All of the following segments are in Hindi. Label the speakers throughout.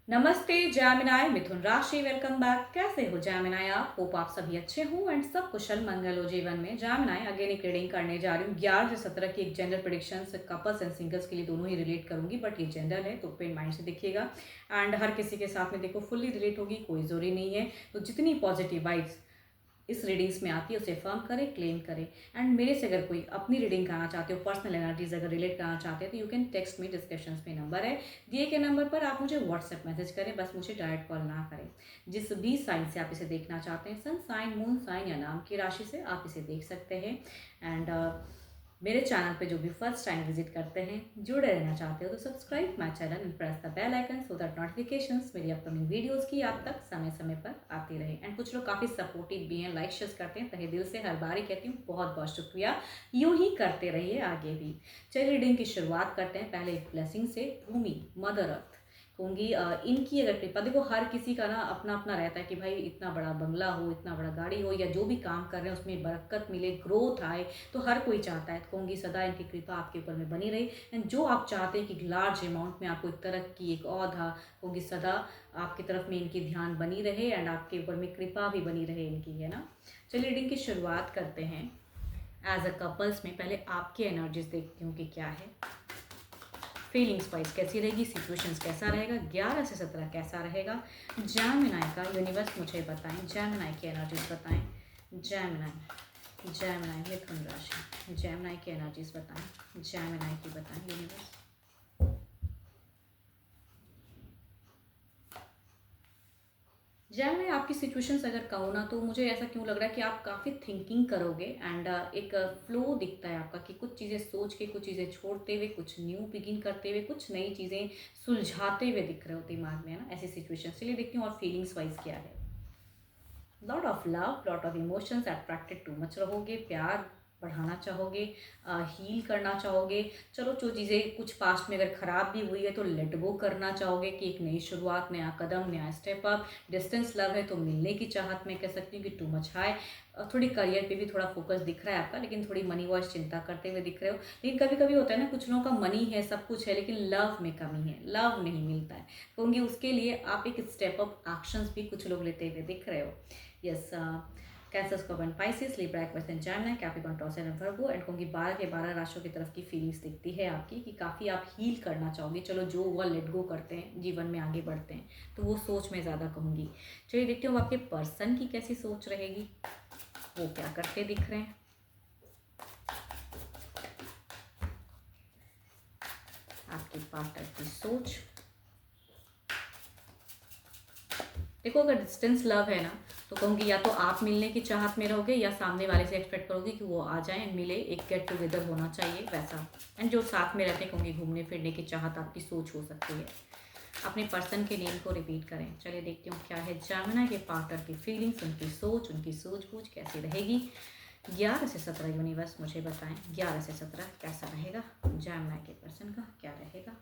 Speaker 1: नमस्ते जैमिनाय मिथुन राशि, वेलकम बैक। कैसे हो जैमिनाय आप? होप आप सभी अच्छे हो एंड सब कुशल मंगल हो जीवन में। जैमिनाय अगेन एक रीडिंग करने जा रही हूँ 11 से 17 की। एक gender predictions couples and singles के लिए दोनों ही रिलेट करूंगी, बट ये जेंडर है तो पेन माइंड से देखिएगा एंड हर किसी के साथ में देखो फुल्ली रिलेट होगी, कोई जरूरी नहीं है। तो जितनी पॉजिटिव वाइब्स इस रीडिंग्स में आती है उसे फर्म करें, क्लेम करें। एंड मेरे से अगर कोई अपनी रीडिंग कराना चाहते हो, पर्सनल एनर्जीज अगर रिलेट कराना चाहते हो तो you can text me. Description में नंबर है, दिए के नंबर पर आप मुझे व्हाट्सएप मैसेज करें, बस मुझे डायरेक्ट कॉल ना करें। जिस भी साइन से आप इसे देखना चाहते हैं, सन साइन, मून साइन या नाम की राशि से आप इसे देख सकते हैं। एंड मेरे चैनल पे जो भी फर्स्ट टाइम विजिट करते हैं, जुड़े रहना चाहते हो तो subscribe my channel and press the bell icon so that notifications मेरी अपकमिंग वीडियोस की आप तक समय समय पर आती रहे। एंड कुछ लोग काफ़ी सपोर्टिव भी हैं, लाइक शेयर करते हैं, तहे दिल से हर बार ही कहती हूँ बहुत बहुत शुक्रिया। यूं ही करते रहिए आगे भी। चलिए रीडिंग की शुरुआत करते हैं पहले एक ब्लेसिंग से। भूमि, मदर अर्थ कहूँगी, इनकी अगर कृपा, देखो हर किसी का ना अपना अपना रहता है कि भाई इतना बड़ा बंगला हो, इतना बड़ा गाड़ी हो, या जो भी काम कर रहे हैं उसमें बरकत मिले, ग्रोथ आए, तो हर कोई चाहता है। तो कहूँगी सदा इनकी कृपा आपके ऊपर में बनी रही। एंड जो आप चाहते हैं कि लार्ज अमाउंट में आपको एक तरक्की, एक औधा, कहूँगी सदा आपकी तरफ में इनकी ध्यान बनी रहे एंड आपके ऊपर में कृपा भी बनी रहे इनकी, है ना। चलिए रीडिंग की शुरुआत करते हैं। एज अ कपल्स में पहले आपकी एनर्जीज देखती हूँ कि क्या है। फीलिंग्स वाइज कैसी रहेगी, सिचुएशंस कैसा रहेगा, 11 से 17 कैसा रहेगा। जैमिनाई का यूनिवर्स मुझे बताएं, जैमिनाई की एनर्जीज बताएं। जैमिनाई, जैमिनाई मिथुन राशि, जैमिनाई की एनर्जीज बताएं, जैमिनाई की बताएं यूनिवर्स। जैमिनाई आपकी सिचुएशंस अगर कहूँ ना, तो मुझे ऐसा क्यों लग रहा है कि आप काफ़ी थिंकिंग करोगे एंड एक फ्लो दिखता है आपका कि कुछ चीज़ें सोच के, कुछ चीज़ें छोड़ते हुए, कुछ न्यू बिगिन करते हुए, कुछ नई चीज़ें सुलझाते हुए दिख रहे हो दिमाग में, है ना। ऐसी सिचुएशन चलिए देखती हूँ और फीलिंग्स वाइज क्या है। Lot of love, lot of emotions, attracted too much रहोगे, प्यार बढ़ाना चाहोगे, हील करना चाहोगे। चलो जो चीज़ें कुछ पास्ट में अगर ख़राब भी हुई है तो लेट गो करना चाहोगे कि एक नई शुरुआत, नया कदम, नया स्टेप अप। डिस्टेंस लव है तो मिलने की चाहत में कह सकती हूँ कि टू मच हाई। थोड़ी करियर पे भी थोड़ा फोकस दिख रहा है आपका, लेकिन थोड़ी मनी वाइज चिंता करते हुए दिख रहे हो। लेकिन कभी कभी होता है ना, कुछ लोगों का मनी है, सब कुछ है, लेकिन लव में कमी है, लव नहीं मिलता है। कहूँगी उसके लिए आप एक स्टेप अप एक्शंस भी कुछ लोग लेते हुए दिख रहे हो। Yes, cancer, scorpion, Pisces, Libra, Aquarius and Gemini, Capricorn, Taurus and Virgo. And कहूँगी 12 के 12 राशियों की तरफ की फीलिंग्स दिखती है आपकी कि काफ़ी आप हील करना चाहोगे। चलो जो हुआ लेट गो करते हैं, जीवन में आगे बढ़ते हैं, तो वो सोच मैं ज़्यादा कहूँगी। चलिए देखते हो आपके पर्सन की कैसी सोच रहेगी, वो क्या करते दिख रहे हैं। आपके पार्टनर की सोच देखो, अगर डिस्टेंस लव है ना, तो कहूँगी या तो आप मिलने की चाहत में रहोगे या सामने वाले से एक्सपेक्ट करोगे कि वो आ जाए, मिले, एक गेट टुगेदर होना चाहिए वैसा। एंड जो साथ में रहते हैं, कहूँगी घूमने फिरने की चाहत आपकी सोच हो सकती है। अपने पर्सन के नेम को रिपीट करें। चलिए देखती हूँ क्या है जेमिनी के पार्टनर की फीलिंग्स, उनकी सोच, उनकी सूझबूझ कैसी रहेगी। 11 से 17 यूनिवर्स मुझे बताएं, 11 से 17 कैसा रहेगा, जेमिनी के पर्सन का क्या रहेगा।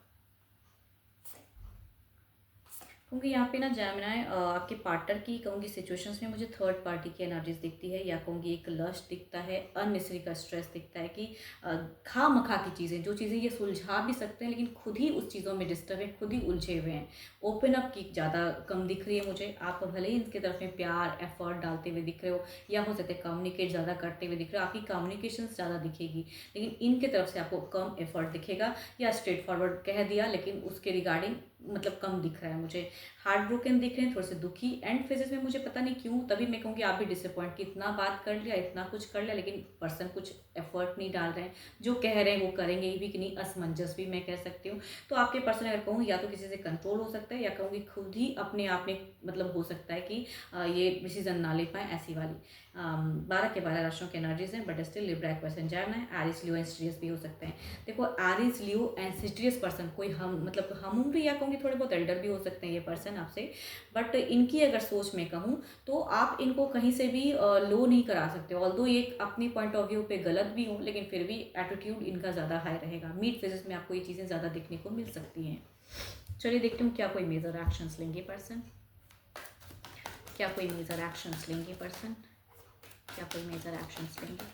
Speaker 1: क्योंकि यहाँ पे ना जेमिनी आपके पार्टनर की कहूँगी सिचुएशंस में मुझे थर्ड पार्टी की एनर्जीज दिखती है, या कहूँगी एक लस्ट दिखता है, अननेसेसरी का स्ट्रेस दिखता है कि खा मखा की चीज़ें, जो चीज़ें ये सुलझा भी सकते हैं लेकिन खुद ही उस चीज़ों में डिस्टर्ब है, खुद ही उलझे हुए हैं। ओपन अप की ज़्यादा कम दिख रही है मुझे। आप भले ही इनके तरफ में प्यार एफर्ट डालते हुए दिख रहे हो, या हो सकते हैं कम्युनिकेट ज़्यादा करते हुए दिख रहे हो, आपकी कम्युनिकेशन ज़्यादा दिखेगी, लेकिन इनके तरफ से आपको कम एफर्ट दिखेगा, या स्ट्रेट फॉरवर्ड कह दिया लेकिन उसके रिगार्डिंग मतलब कम दिख रहा है मुझे। हार्ट ब्रोकन दिख रहे हैं, थोड़े से दुखी एंड फेजेस में मुझे पता नहीं क्यों, तभी मैं कहूँगी आप भी डिसअपॉइंट कि इतना बात कर लिया, इतना कुछ कर लिया, लेकिन पर्सन कुछ एफर्ट नहीं डाल रहे हैं, जो कह रहे हैं वो करेंगे भी कि नहीं, असमंजस भी मैं कह सकती हूँ। तो आपके पर्सन अगर कहूँ या तो किसी से कंट्रोल हो सकता है, या कहूँगी खुद ही अपने आप में मतलब हो सकता है कि ये डिसीजन ना ले पाए, ऐसी वाली 12 के 12 राशियों की एनर्जीज हैं, but still Libra, Aquarius and Gemini, Aries, Leo and Sagittarius भी हो सकते हैं। देखो Aries, Leo and Sagittarius person कोई हम मतलब हम भी, या कहूँगी थोड़े बहुत एल्डर भी हो सकते हैं ये पर्सन आपसे, बट इनकी अगर सोच में कहूँ तो आप इनको कहीं से भी लो नहीं करा सकते। ऑल्दो ये अपनी पॉइंट ऑफ व्यू पे गलत भी हो, लेकिन फिर भी एटीट्यूड इनका ज़्यादा हाई रहेगा। मीट फेजेस में आपको ये चीज़ें ज़्यादा देखने को मिल सकती हैं। चलिए देखते हूँ क्या कोई मेजर एक्शंस लेंगे पर्सन, क्या कोई मेजर एक्शंस लेंगे पर्सन, क्या कोई मेजर एक्शंस लेंगे।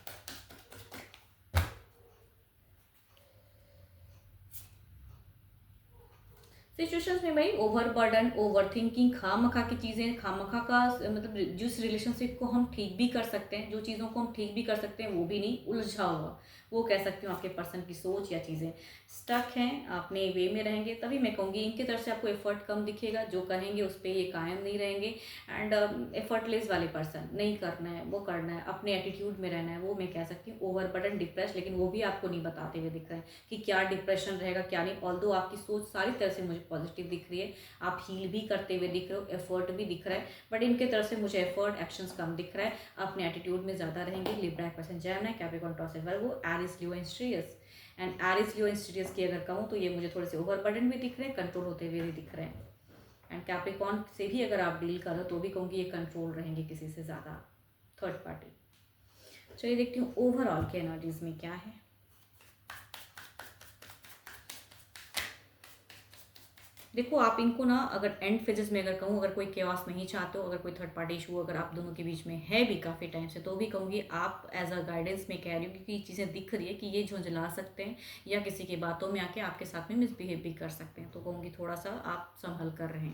Speaker 1: सिचुएशंस में भाई ओवरबर्डन, ओवरथिंकिंग, खामखा की चीज़ें, खामखा का मतलब जिस रिलेशनशिप को हम ठीक भी कर सकते हैं, जो चीज़ों को हम ठीक भी कर सकते हैं वो भी नहीं, उलझा हुआ, वो कह सकती हूँ आपके पर्सन की सोच या चीज़ें स्टक हैं, अपने वे में रहेंगे, तभी मैं कहूँगी इनकी तरफ से आपको एफर्ट कम दिखेगा, जो कहेंगे उस पर ये कायम नहीं रहेंगे। एंड एफर्टलेस वाले पर्सन, नहीं करना है वो करना है, अपने एटीट्यूड में रहना है, वो मैं कह सकती हूँ ओवरबर्डन, डिप्रेस, लेकिन वो भी आपको नहीं बताते हुए दिख रहे हैं कि क्या डिप्रेशन रहेगा क्या नहीं। ऑल्दो आपकी सोच सारी तरह से मुझे पॉजिटिव दिख रही है, आप हील भी करते हुए दिख रहे हो, एफर्ट भी दिख रहा है, बट इनके तरफ से मुझे एफर्ट एक्शंस कम दिख रहा है, अपने एटीट्यूड में ज़्यादा रहेंगे। Libra person Gemini, Capricorn, Taurus, Virgo, Aries, Leo and Sagittarius. And Aries, Leo and Sagittarius की अगर कहूँ तो ये मुझे थोड़े से ओवरबर्डन भी दिख रहे हैं, कंट्रोल होते हुए भी दिख रहे हैं। एंड कैप्रिकॉर्न से भी अगर आप डील करो तो भी कहूँगी ये कंट्रोल रहेंगे किसी से ज़्यादा, थर्ड पार्टी। चलिए देखती हूँ ओवरऑल के एनर्जीज में क्या है। देखो आप इनको ना अगर एंड फेजेस में अगर कहूँ, अगर कोई केओस नहीं चाहते हो, अगर कोई थर्ड पार्टी इशू अगर आप दोनों के बीच में है भी काफ़ी टाइम से, तो भी कहूँगी आप एज अ गाइडेंस में कह रही हूँ, क्योंकि ये चीज़ें दिख रही है कि ये झुंझला सकते हैं या किसी की बातों में आके आपके साथ में मिसबिहेव भी कर सकते हैं, तो कहूँगी थोड़ा सा आप संभल कर रहें।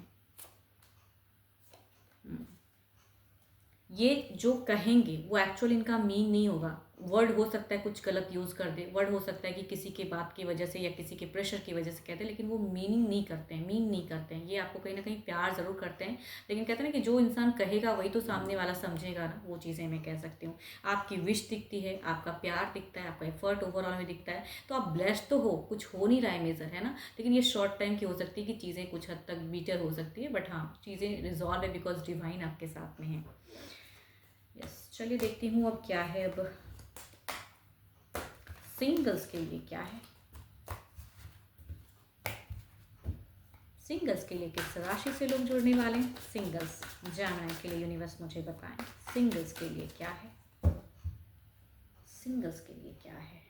Speaker 1: ये जो कहेंगे वो एक्चुअल इनका मीन नहीं होगा, वर्ड हो सकता है कुछ गलत यूज़ कर दे, वर्ड हो सकता है कि किसी के बात की वजह से या किसी के प्रेशर की वजह से कहते हैं, लेकिन वो मीनिंग नहीं करते हैं, मीन नहीं करते हैं, ये आपको कहीं ना कहीं प्यार ज़रूर करते हैं, लेकिन कहते हैं ना कि जो इंसान कहेगा वही तो सामने वाला समझेगा ना, वो चीज़ें मैं कह सकती हूँ। आपकी विश दिखती है, आपका प्यार दिखता है, आपका एफर्ट ओवरऑल में दिखता है, तो आप ब्लेस्ड तो हो, कुछ हो नहीं रहा है मेजर, है ना, लेकिन ये शॉर्ट टाइम की हो सकती है कि चीज़ें कुछ हद तक बीटर हो सकती है, बट हाँ चीज़ें रिजॉल्व है बिकॉज डिवाइन आपके साथ में है। यस, चलिए देखती हूँ अब क्या है। अब सिंगल्स के लिए क्या है, सिंगल्स के लिए किस राशि से लोग जुड़ने वाले हैं, सिंगल्स जेमिनी के लिए यूनिवर्स मुझे बताएं, सिंगल्स के लिए क्या है, सिंगल्स के लिए क्या है।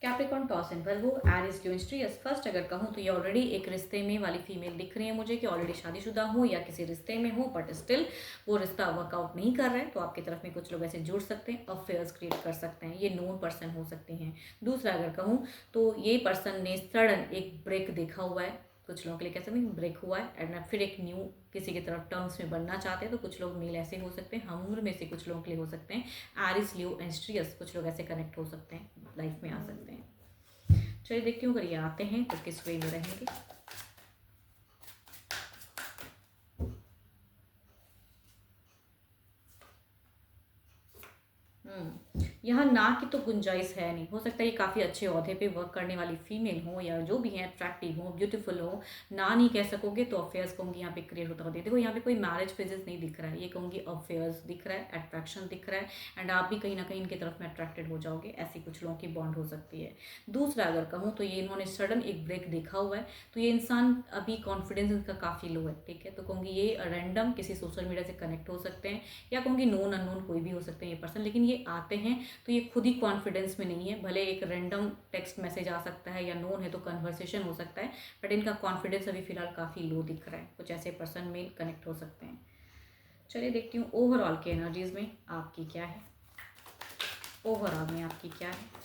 Speaker 1: Capricorn, Taurus and Virgo, Aries, Leo and Sagittarius. First अगर कहूँ तो ये ऑलरेडी एक रिश्ते में वाली फीमेल दिख रही है मुझे, कि ऑलरेडी शादीशुदा हो या किसी रिश्ते में हो, बट स्टिल वो रिश्ता वर्कआउट नहीं कर रहा है, तो आपकी तरफ में कुछ लोग ऐसे जुड़ सकते हैं, अफेयर्स क्रिएट कर सकते हैं, ये नोन पर्सन हो सकते हैं। दूसरा अगर कहूँ तो ये पर्सन ने सडन एक ब्रेक देखा हुआ है, कुछ लोगों के लिए कह सकते हैं ब्रेक हुआ है, एंड फिर एक न्यू किसी की तरफ टर्म्स में बनना चाहते हैं, तो कुछ लोग मेल ऐसे हो सकते हैं, हम उम्र में से कुछ लोगों के लिए हो सकते हैं एरिस, लियो एंड स्ट्रियस, कुछ लोग ऐसे कनेक्ट हो सकते हैं, लाइफ में आ सकते हैं। चलिए देखती हूँ अगर ये आते हैं तो किस वे में रहेंगे। यहाँ ना की तो गुंजाइश है नहीं, हो सकता है ये काफ़ी अच्छे ओहदे पे वर्क करने वाली फीमेल हो या जो भी है, अट्रैक्टिव हो, ब्यूटीफुल हो, ना नहीं कह सकोगे तो अफेयर्स कहूँगी यहाँ पे क्रिएट होता हुआ देखो, यहाँ पे कोई मैरिज फेजेस नहीं दिख रहा है, ये कहूँगी अफेयर्स दिख रहा है, अट्रैक्शन दिख रहा है, एंड आप भी कहीं ना कहीं इनकी तरफ में अट्रैक्टेड हो जाओगे, ऐसी कुछ लोगों की बॉन्ड हो सकती है। दूसरा अगर कहूँ तो ये इन्होंने सडन एक ब्रेक देखा हुआ है, तो ये इंसान अभी कॉन्फिडेंस इनका काफ़ी लो है, ठीक है, तो कहूँगी ये रैंडम किसी सोशल मीडिया से कनेक्ट हो सकते हैं, या कहूँगी नोन अननोन कोई भी हो सकते हैं ये पर्सन, लेकिन ये आते हैं तो ये खुद ही कॉन्फिडेंस में नहीं है, भले एक रैंडम टेक्स्ट मैसेज आ सकता है या नोन है तो कन्वर्सेशन हो सकता है, बट इनका कॉन्फिडेंस अभी फिलहाल काफ़ी लो दिख रहा है, कुछ ऐसे पर्सन में कनेक्ट हो सकते हैं। चलिए देखती हूँ ओवरऑल के एनर्जीज में आपकी क्या है, ओवरऑल में आपकी क्या है।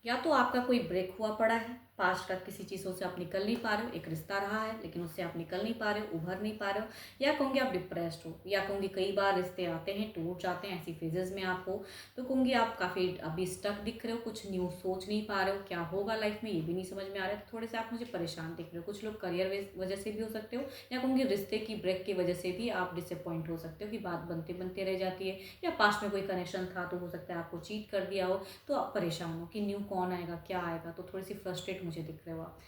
Speaker 1: या तो आपका कोई ब्रेक हुआ पड़ा है, पास्ट का किसी चीज़ों से आप निकल नहीं पा रहे हो, एक रिश्ता रहा है लेकिन उससे आप निकल नहीं पा रहे हो, उभर नहीं पा रहे हो, या कहूँगी आप डिप्रेस्ड हो, या कहूँगी कई बार रिश्ते आते हैं टूट जाते हैं, ऐसी फेजेस में आप हो, तो कहूँगी आप काफ़ी अभी स्टक दिख रहे हो, कुछ न्यू सोच नहीं पा रहे हो, क्या होगा लाइफ में ये भी नहीं समझ में आ रहा है, तो थोड़े से आप मुझे परेशान दिख रहे हो, कुछ लोग करियर वजह से भी हो सकते हो, या कहूँगी रिश्ते की ब्रेक की वजह से भी आप डिसअपॉइंट हो सकते हो कि बात बनते बनते रह जाती है, या पास्ट में कोई कनेक्शन था तो हो सकता है आपको चीट कर दिया हो, तो आप परेशान हो कि न्यू कौन आएगा क्या आएगा, तो थोड़ी सी फ्रस्ट्रेट मुझे दिख रहे हो आप।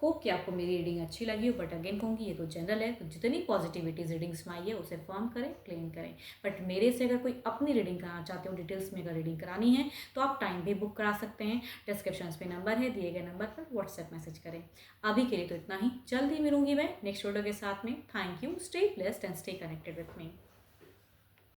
Speaker 1: होप कि आपको मेरी रीडिंग अच्छी लगी हो, बट अगेन कहूँगी ये तो जनरल है, तो जितनी पॉजिटिविटीज रीडिंग्स में आई है उसे फॉर्म करें, क्लेम करें, बट मेरे से अगर कोई अपनी रीडिंग कराना चाहते हो, डिटेल्स में अगर रीडिंग करानी है तो आप टाइम भी बुक करा सकते हैं, डिस्क्रिप्शन में नंबर है, दिए गए नंबर पर व्हाट्सएप मैसेज करें। अभी के लिए तो इतना ही, जल्दी मिलूंगी मैं नेक्स्ट वीडियो के साथ में। Thank you, stay blessed and stay connected with me.